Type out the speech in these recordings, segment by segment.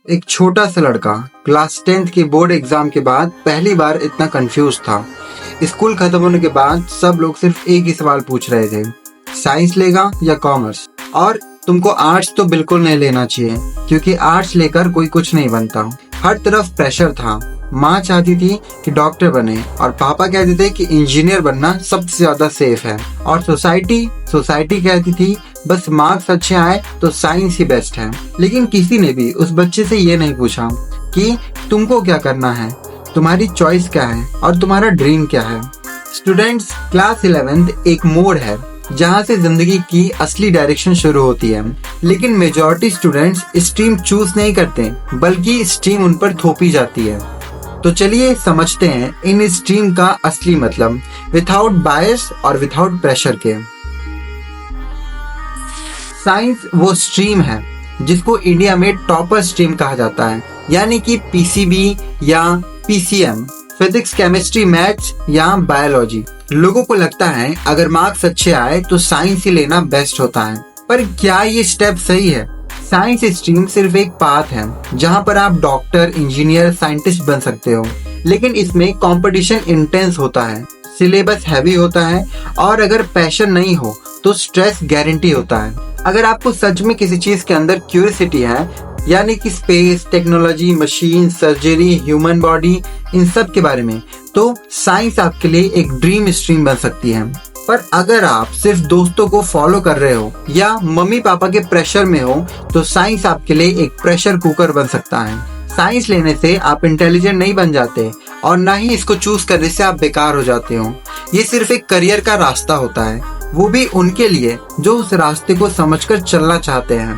एक छोटा सा लड़का क्लास 10th के बोर्ड एग्जाम के बाद पहली बार इतना कंफ्यूज था। स्कूल खत्म होने के बाद सब लोग सिर्फ एक ही सवाल पूछ रहे थे, साइंस लेगा या कॉमर्स। और तुमको आर्ट्स तो बिल्कुल नहीं लेना चाहिए क्योंकि आर्ट्स लेकर कोई कुछ नहीं बनता। हर तरफ प्रेशर था। माँ चाहती थी कि डॉक्टर बने और पापा कहते थे कि इंजीनियर बनना सबसे ज्यादा सेफ है। और सोसाइटी कहती थी बस मार्क्स अच्छे आए तो साइंस ही बेस्ट है। लेकिन किसी ने भी उस बच्चे से ये नहीं पूछा कि तुमको क्या करना है, तुम्हारी चॉइस क्या है और तुम्हारा ड्रीम क्या है। स्टूडेंट्स, क्लास 11th एक मोड़ है जहाँ से जिंदगी की असली डायरेक्शन शुरू होती है। लेकिन मेजॉरिटी स्टूडेंट्स स्ट्रीम चूज नहीं करते बल्कि स्ट्रीम उन पर थोपी जाती है। तो चलिए समझते हैं इन स्ट्रीम का असली मतलब, विदाउट बायस और विदाउट प्रेशर के। साइंस वो स्ट्रीम है जिसको इंडिया में टॉपर स्ट्रीम कहा जाता है, यानी कि पीसीबी या पीसीएम, फिजिक्स, केमिस्ट्री, मैथ्स या बायोलॉजी। लोगों को लगता है अगर मार्क्स अच्छे आए तो साइंस ही लेना बेस्ट होता है, पर क्या ये स्टेप सही है? साइंस स्ट्रीम सिर्फ एक पाथ है जहां पर आप डॉक्टर, इंजीनियर, साइंटिस्ट बन सकते हो। लेकिन इसमें कंपटीशन इंटेंस होता है, सिलेबस हैवी होता है और अगर पैशन नहीं हो तो स्ट्रेस गारंटी होता है। अगर आपको सच में किसी चीज के अंदर क्यूरियोसिटी है, यानी कि space, technology, machine, surgery, human body, इन सब के बारे में, तो साइंस आपके लिए एक ड्रीम स्ट्रीम बन सकती है। पर अगर आप सिर्फ दोस्तों को फॉलो कर रहे हो या मम्मी पापा के प्रेशर में हो तो साइंस आपके लिए एक प्रेशर कुकर बन सकता है। साइंस लेने से आप इंटेलिजेंट नहीं बन जाते और ना ही इसको चूज करने से आप बेकार हो जाते हो। ये सिर्फ एक करियर का रास्ता होता है, वो भी उनके लिए जो उस रास्ते को समझकर चलना चाहते हैं।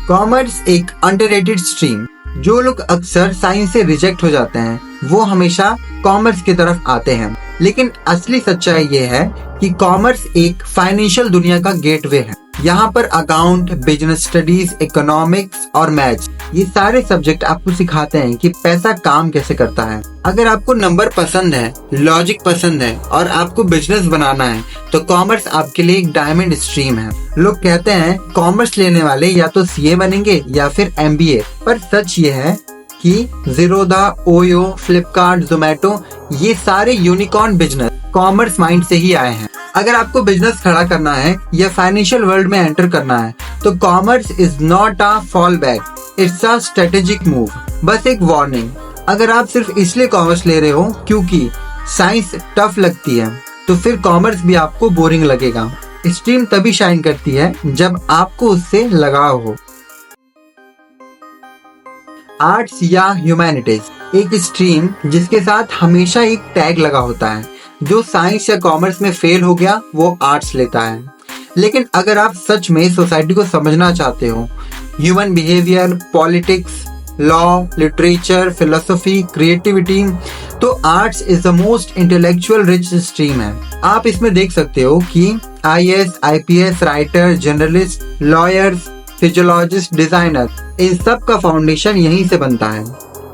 कॉमर्स एक अंडररेटेड स्ट्रीम। जो लोग अक्सर साइंस से रिजेक्ट हो जाते हैं वो हमेशा कॉमर्स की तरफ आते हैं। लेकिन असली सच्चाई ये है कि कॉमर्स एक फाइनेंशियल दुनिया का गेटवे है। यहाँ पर अकाउंट, बिजनेस स्टडीज, इकोनॉमिक्स और मैथ्स, ये सारे सब्जेक्ट आपको सिखाते हैं कि पैसा काम कैसे करता है। अगर आपको नंबर पसंद है, लॉजिक पसंद है और आपको बिजनेस बनाना है तो कॉमर्स आपके लिए एक डायमंड स्ट्रीम है। लोग कहते हैं कॉमर्स लेने वाले या तो सीए बनेंगे या फिर एमबीए, पर सच ये है कि ज़ीरोधा, ओयो, फ्लिपकार्ट, जोमेटो, ये सारे यूनिकॉर्न बिजनेस कॉमर्स माइंड से ही आए हैं। अगर आपको बिजनेस खड़ा करना है या फाइनेंशियल वर्ल्ड में एंटर करना है तो commerce is not a fall back, it's a strategic move. बस एक वार्निंग, अगर आप सिर्फ इसलिए कॉमर्स ले रहे हो क्योंकि साइंस टफ लगती है तो फिर कॉमर्स भी आपको बोरिंग लगेगा। स्ट्रीम तभी शाइन करती है जब आपको उससे लगाव हो। आर्ट्स या ह्यूमैनिटीज, एक स्ट्रीम जिसके साथ हमेशा एक टैग लगा होता है। जो साइंस या कॉमर्स में फेल हो गया वो आर्ट्स लेता है। लेकिन अगर आप सच में सोसाइटी को समझना चाहते हो, human behaviour, politics, law, literature, philosophy, creativity, तो arts is the most intellectual rich stream है। आप इसमें देख सकते हो कि IAS, IPS, writer, journalist, lawyers, physiologist, designer, इन सब का फाउंडेशन यहीं से बनता है।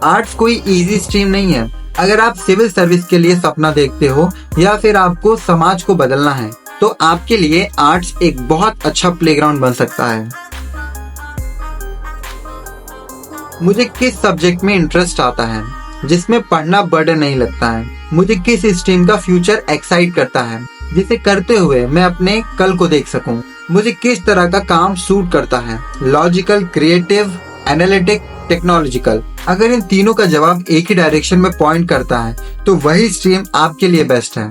आर्ट्स कोई इजी स्ट्रीम नहीं है। अगर आप सिविल सर्विस के लिए सपना देखते हो या फिर आपको समाज को बदलना है तो आपके लिए आर्ट्स एक बहुत अच्छा प्लेग्राउंड बन सकता है। मुझे किस सब्जेक्ट में इंटरेस्ट आता है जिसमें पढ़ना बर्डन नहीं लगता है? मुझे किस स्ट्रीम का फ्यूचर एक्साइट करता है जिसे करते हुए मैं अपने कल को देख सकूं? मुझे किस तरह का काम सूट करता है, लॉजिकल, क्रिएटिव, एनालिटिक, टेक्नोलॉजिकल? अगर इन तीनों का जवाब एक ही डायरेक्शन में पॉइंट करता है तो वही स्ट्रीम आपके लिए बेस्ट है।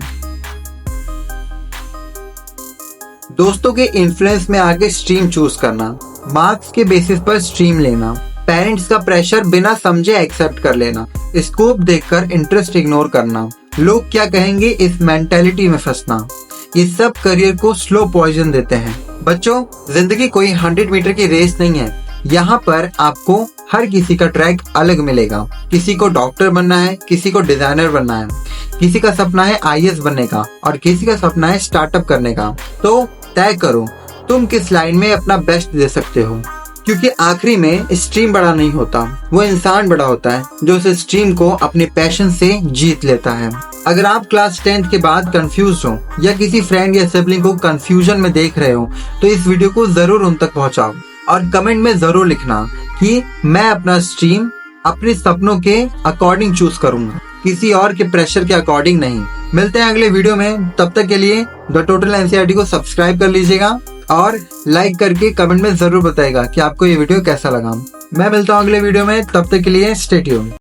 दोस्तों के इन्फ्लुएंस में आके स्ट्रीम चूज करना, मार्क्स के बेसिस पर स्ट्रीम लेना, पेरेंट्स का प्रेशर बिना समझे एक्सेप्ट कर लेना, स्कोप देखकर इंटरेस्ट इग्नोर करना, लोग क्या कहेंगे इस मेंटालिटी में फंसना, ये सब करियर को स्लो पॉइजन देते हैं। बच्चों, जिंदगी कोई 100 मीटर की रेस नहीं है। यहाँ पर आपको हर किसी का ट्रैक अलग मिलेगा। किसी को डॉक्टर बनना है, किसी को डिजाइनर बनना है, किसी का सपना है आईएएस बनने का और किसी का सपना है स्टार्टअप करने का। तो तय करो तुम किस लाइन में अपना बेस्ट दे सकते हो, क्योंकि आखिरी में स्ट्रीम बड़ा नहीं होता, वो इंसान बड़ा होता है जो उस स्ट्रीम को अपने पैशन से जीत लेता है। अगर आप क्लास 10th के बाद कंफ्यूज हो या किसी फ्रेंड या सिबलिंग को कंफ्यूजन में देख रहे हो तो इस वीडियो को जरूर उन तक पहुंचाओ। और कमेंट में जरूर लिखना कि मैं अपना स्ट्रीम अपने सपनों के अकॉर्डिंग चूज करूंगा, किसी और के प्रेशर के अकॉर्डिंग नहीं। मिलते हैं अगले वीडियो में, तब तक के लिए द टोटल एनसीईआरटी को सब्सक्राइब कर लीजिएगा और लाइक करके कमेंट में जरूर बताइएगा कि आपको ये वीडियो कैसा लगा। मैं मिलता हूँ अगले वीडियो में, तब तक के लिए स्टे ट्यून्ड।